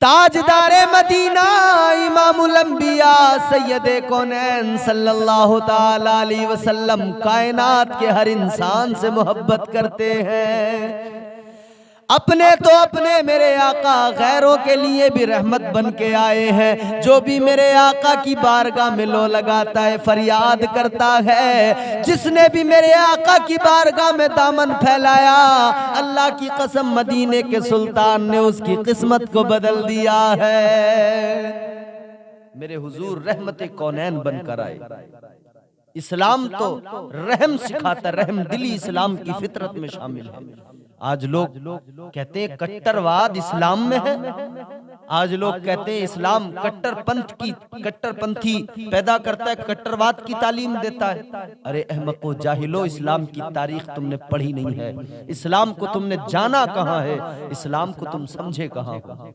ताजदारे Medina इमामुल अंबिया सैयदे कौनैन सल्लल्लाहु ताला अलैहि वसल्लम कायनात के हर इंसान से मोहब्बत करते हैं। अपने तो अपने मेरे आका, गैरों के लिए भी रहमत बन के आए हैं। जो भी मेरे आका की बारगाह में लो लगाता है, फरियाद करता है, जिसने भी मेरे आका की बारगाह में दामन फैलाया, अल्लाह की कसम मदीने के सुल्तान ने उसकी किस्मत को बदल दिया है। मेरे हुजूर रहमत कौनैन बनकर आए। इस्लाम तो रहम सिखाता, रहम दिली इस्लाम की फितरत में शामिल है। आज लोग कहते हैं कट्टरवाद इस्लाम में है। आज लोग कहते हैं इस्लाम कट्टरपंथी पैदा करता है, कट्टरवाद की तालीम देता है। अरे अहमको जाहिलो, इस्लाम की तारीख तुमने पढ़ी नहीं है। इस्लाम को तुमने जाना कहाँ है, इस्लाम को तुम समझे कहाँ हो।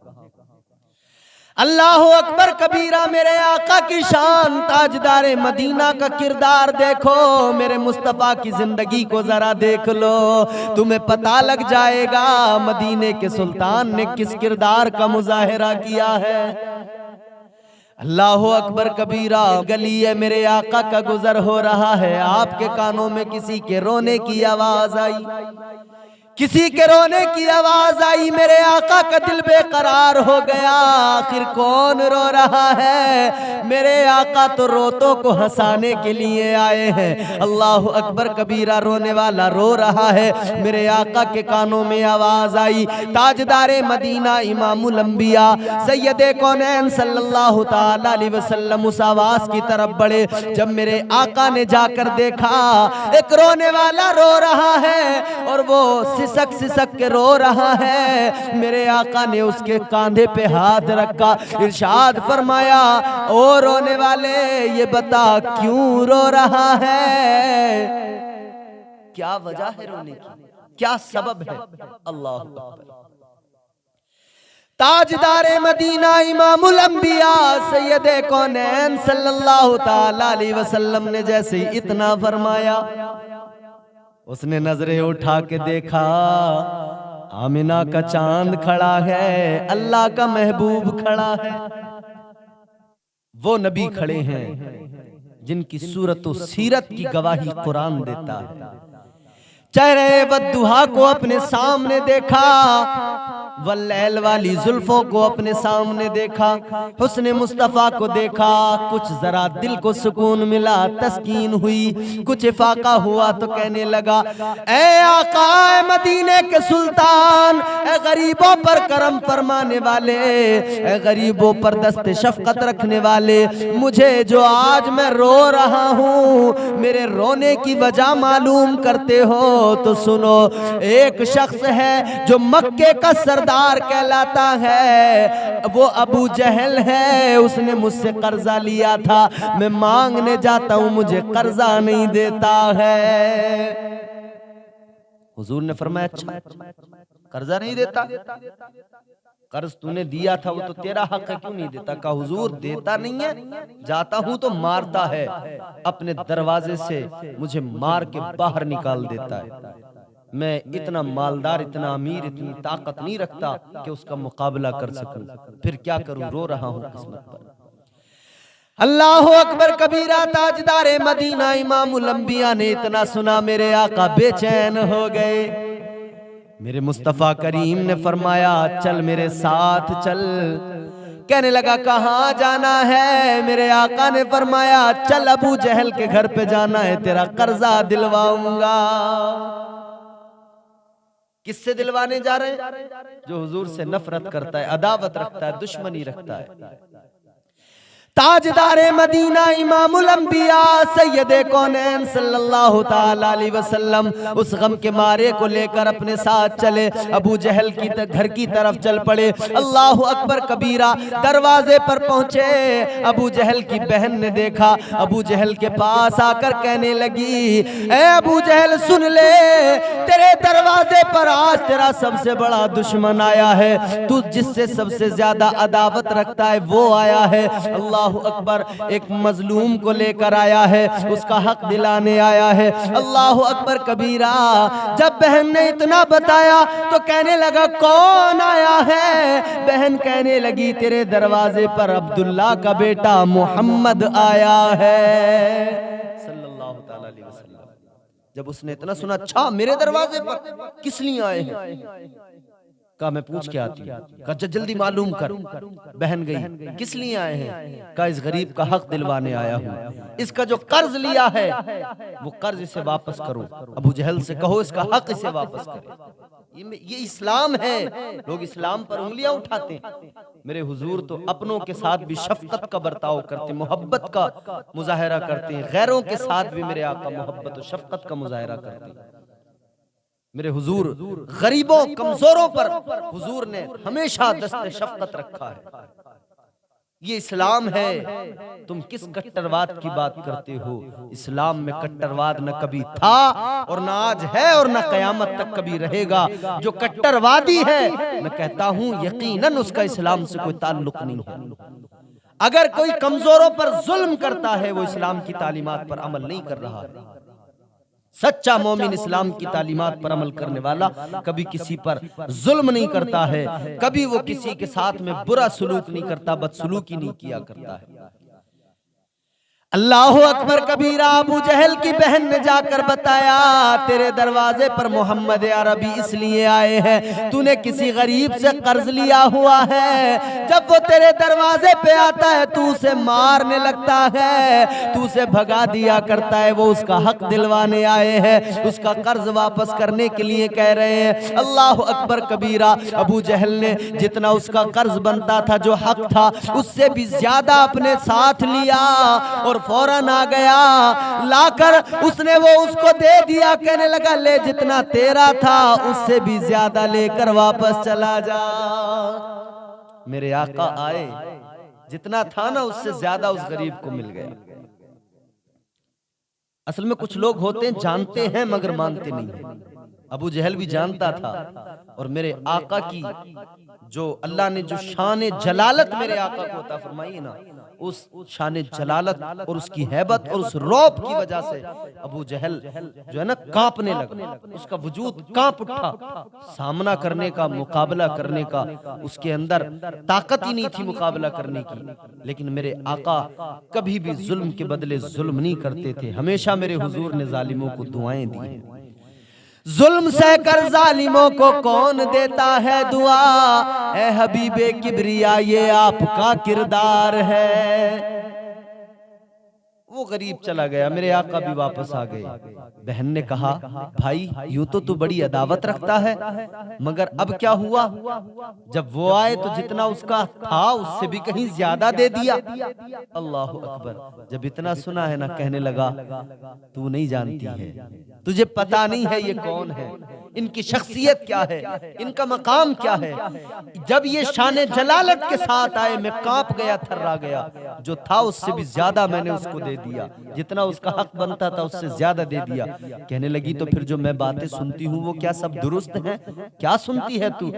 अल्लाहु अकबर कबीरा। मेरे आका की शान, ताजदारे मदीना का किरदार देखो, मेरे मुस्तफ़ा की जिंदगी को जरा देख लो, तुम्हें पता लग जाएगा मदीने के सुल्तान ने किस किरदार का मुजाहिरा किया है। अल्लाहु अकबर कबीरा। गली है मेरे आका का गुजर हो रहा है, आपके कानों में किसी के रोने की आवाज आई, किसी के रोने की आवाज आई, मेरे आका का दिल बेकरार हो गया। आखिर कौन रो रहा है? मेरे आका तो रोतों को हंसाने के लिए आए हैं। अल्लाहु अकबर कबीरा। रोने वाला रो रहा है, मेरे आका के कानों में आवाज आई। ताजदारे मदीना इमामुल अंबिया सैयदे कौनैन सल्लल्लाहु ताला अलैहि वसल्लम उस आवाज की तरफ बढ़े। जब मेरे आका ने जाकर देखा एक रोने वाला रो रहा है और वो सिसक सिसक के रो रहा है, मेरे आका ने उसके कांधे पे हाथ रखा, इरशाद फरमाया, ओ रोने वाले ये बता क्यों रो रहा है? क्या वजह है रोने की, क्या सबब है? अल्लाह ताजदारे मदीना इमामुल अंबिया सैयदे कौनैन सल्लल्लाहु ताला अलैहि वसल्लम ने जैसे ही इतना फरमाया, उसने नजरें उठा के देखा, आमिना का चांद खड़ा है, अल्लाह का महबूब खड़ा है। वो नबी खड़े हैं जिनकी सूरत और सीरत की गवाही कुरान देता है। चेहरे वद्दुहा को अपने सामने देखा, वल्लैल वाली जुल्फों को अपने सामने देखा, हुस्ने मुस्तफा को देखा, कुछ जरा दिल को सुकून मिला, तस्कीन हुई, कुछ इफाका हुआ तो कहने लगा, ए आका ए मदीने के सुल्तान, ए गरीबों पर करम फरमाने वाले, ए गरीबों पर दस्ते शफकत रखने वाले, मुझे जो आज मैं रो रहा हूँ, मेरे रोने की वजह मालूम करते हो तो सुनो। एक शख्स है जो मक्के का सरदार कहलाता है, वो अबू जहल है, उसने मुझसे कर्जा लिया था, मैं मांगने जाता हूं मुझे कर्जा नहीं देता है। हुजूर ने फरमाया, अच्छा कर्जा नहीं देता, कर्ज तूने दिया था वो तो तेरा हक है, क्यों नहीं देता? कहा हुजूर देता नहीं है, जाता हूं तो मारता है, अपने दरवाजे से मुझे मार के बाहर निकाल देता है। मैं इतना मालदार, इतना अमीर, इतनी ताकत नहीं रखता कि उसका मुकाबला कर सकूं, फिर क्या करूं, रो रहा हूं किस्मत पर। अल्लाहु अकबर कबीरा। ताजदारे मदीना इमामुल अंबिया ने इतना सुना, मेरे आका बेचैन हो गए। मेरे मुस्तफा करीम ने फरमाया, चल मेरे साथ चल। कहने लगा, कहाँ जाना है? मेरे आका ने फरमाया, चल अबू जहल के घर पे जाना है, तेरा कर्जा दिलवाऊंगा। किससे दिलवाने जा रहे हैं? जो हुजूर से नफरत करता है, अदावत रखता है, दुश्मनी रखता है। ताजदारे मदीना इमामुल अंबिया सैयदे कौनैन सल्लल्लाहु ताला अलैहि वसल्लम उस गम के मारे को लेकर अपने साथ चले, अबू जहल की घर की तरफ चल पड़े। अल्लाहु अकबर कबीरा। दरवाजे पर पहुंचे, अबू जहल की बहन ने देखा, अबू जहल के पास आकर कहने लगी, ए अबू जहल सुन ले, तेरे दरवाजे पर आज तेरा सबसे बड़ा दुश्मन आया है, तू जिससे सबसे ज्यादा अदावत रखता है वो आया है। अल्लाह अल्लाह अकबर, एक मजलूम को लेकर आया है, उसका हक दिलाने आया है। अल्लाह अकबर कबीरा। जब बहन ने इतना बताया तो कहने लगा कौन आया है? बहन कहने लगी तेरे दरवाजे पर अब्दुल्ला का बेटा मोहम्मद आया है सल्लल्लाहु ताला अलैहि वसल्लम। जब उसने इतना सुना, अच्छा मेरे दरवाजे पर किस लिए आए हैं? कहा मैं पूछ के आती हूँ। कहा जल्दी मालूम कर। बहन गई, किस लिए आए हैं? कहा इस गरीब का हक दिलवाने आया हूँ, इसका जो कर्ज लिया है वो कर्ज इसे वापस करो। अबू जहल से कहो इसका हक इसे वापस करे। ये इस्लाम है। लोग इस्लाम पर उंगलियां उठाते हैं। मेरे हुजूर तो अपनों के साथ भी शफकत का बर्ताव करते, मोहब्बत का मुजाहरा करते हैं। गैरों के साथ भी मेरे आका मोहब्बत और शफकत का मुजाहरा करते हैं। मेरे हुजूर गरीबों कमजोरों पर हुजूर ने हमेशा दस्ते शफकत रखा है। ये इस्लाम है। तुम किस कट्टरवाद की बात करते हो? इस्लाम में कट्टरवाद न कभी था और न आज है और न कयामत तक कभी रहेगा। जो कट्टरवादी है मैं कहता हूं यकीनन उसका इस्लाम से कोई ताल्लुक नहीं है। अगर कोई कमजोरों पर जुल्म करता है वो इस्लाम की तालीमात पर अमल नहीं कर रहा है। सच्चा मोमिन इस्लाम की तालीमात पर अमल करने वाला कभी किसी पर जुल्म नहीं करता है, कभी वो किसी के साथ में बुरा सलूक नहीं करता, बदसलूकी नहीं किया करता है। अल्लाह अकबर कबीरा। अबू जहल की बहन ने जाकर बताया तेरे दरवाजे पर मोहम्मद अरबी इसलिए आए हैं, तूने किसी गरीब से कर्ज लिया हुआ है। जब वो तेरे दरवाजे पे आता है तू उसे मारने लगता है, तू उसे भगा दिया करता है। वो उसका हक दिलवाने आए हैं, उसका कर्ज वापस करने के लिए कह रहे हैं। अल्लाह अकबर कबीरा। अबू जहल ने जितना उसका कर्ज बनता था, जो हक था, उससे भी ज्यादा अपने साथ लिया और फौरन आ गया। लाकर उसने वो उसको दे दिया। कहने लगा ले जितना तेरा था उससे भी ज्यादा लेकर वापस चला जा। मेरे आका आए, जितना था ना उससे ज्यादा उस गरीब को मिल गया। असल में कुछ लोग होते हैं जानते हैं मगर मानते नहीं हैं। अबू जहल भी जानता था और मेरे आका की जो अल्लाह ने जो शान जलालत मेरे आका को अता फरमाई है ना, उस शान जलालत और उसकी हैबत और उस रौब की वजह से अबू जहल जो है ना कांपने लगा। उसका वजूद कांप उठा। सामना करने का, मुकाबला करने का उसके अंदर ताकत ही नहीं थी मुकाबला करने की। लेकिन मेरे आका कभी भी जुल्म के बदले जुल्म नहीं करते थे। हमेशा मेरे हुजूर ने जालिमों को दुआएं दी। जुल्म सहकर जालिमों को कौन देता है दुआ? ए हबीबे किबरिया ये आपका किरदार है। वो गरीब चला गया, मेरे आका भी वापस आ गए। बहन ने कहा भाई यूं तो तू बड़ी अदावत रखता है, मगर अब क्या हुआ? जब वो आए तो जितना उसका था उससे भी कहीं ज्यादा दे दिया। अल्लाह अकबर। जब इतना सुना है ना, कहने लगा तू नहीं जानती है, तुझे पता नहीं है ये कौन है, इनकी शख्सियत क्या है, इनका मकाम क्या है। जब ये शान जलालत के साथ आए मैं कांप गया, थर्रा गया। जो था उससे भी ज्यादा मैंने उसको दे दिया, जितना उसका हक बनता था उससे ज्यादा दे दिया। कहने लगी तो फिर जो मैं बातें सुनती हूँ वो क्या सब दुरुस्त है? क्या सुनती है तू?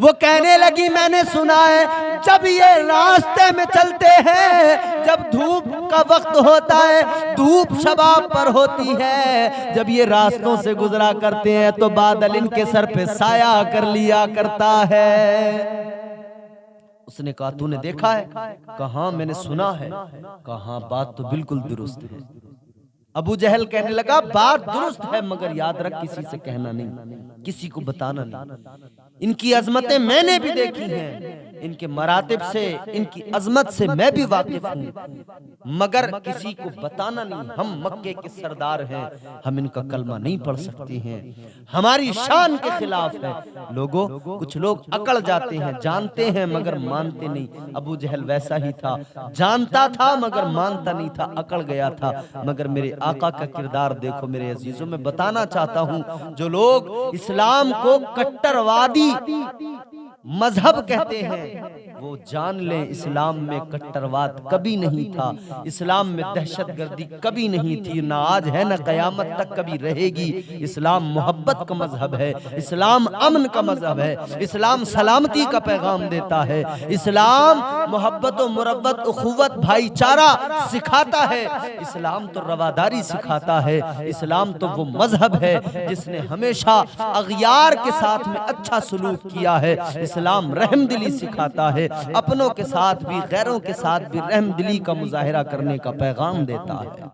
वो कहने लगी मैंने सुना है जब ये रास्ते में चलते हैं, जब धूप का वक्त होता है, धूप शबाब पर होती है, जब ये रास्तों से गुजरा करते हैं तो बादल इनके सर पे साया कर लिया करता है। उसने कहा तूने देखा है? कहा मैंने सुना है। कहा बात तो बिल्कुल दुरुस्त है। अबू जहल कहने लगा बात दुरुस्त है मगर याद रख किसी से कहना नहीं, किसी को बताना नहीं। इनकी अजमतें मैंने भी देखी हैं, इनके मरातिब से, इनकी अजमत से मैं भी वाकिफ हूँ, मगर किसी को बताना नहीं। हम मक्के के सरदार हैं, हम इनका कलमा नहीं पढ़ सकते हैं, हमारी शान के खिलाफ है। लोगों कुछ लोग अकड़ जाते हैं, जानते हैं मगर मानते नहीं। अबू जहल वैसा ही था, जानता था मगर मानता नहीं था, अकड़ गया था। मगर मेरे आका का किरदार देखो मेरे अजीजों। मैं बताना चाहता हूँ जो लोग इस्लाम को कट्टरवादी मजहब कहते हैं, वो जान लें इस्लाम में कट्टरवाद कभी नहीं था, इस्लाम में दहशतगर्दी कभी नहीं थी, ना आज है ना कयामत तक कभी रहेगी। इस्लाम मोहब्बत का मजहब है, इस्लाम अमन का मजहब है, इस्लाम सलामती का पैगाम देता है, इस्लाम मोहब्बत और मुरब्बत उखुवत भाईचारा सिखाता है, इस्लाम तो रवादारी सिखाता है, इस्लाम तो वो मजहब है जिसने हमेशा अगयार के साथ में अच्छा सलूक किया है। इस्लाम रहमदिली सिखाता है, अपनों के साथ भी गैरों के साथ भी रहमदिली का मुजाहिरा करने का पैगाम देता है।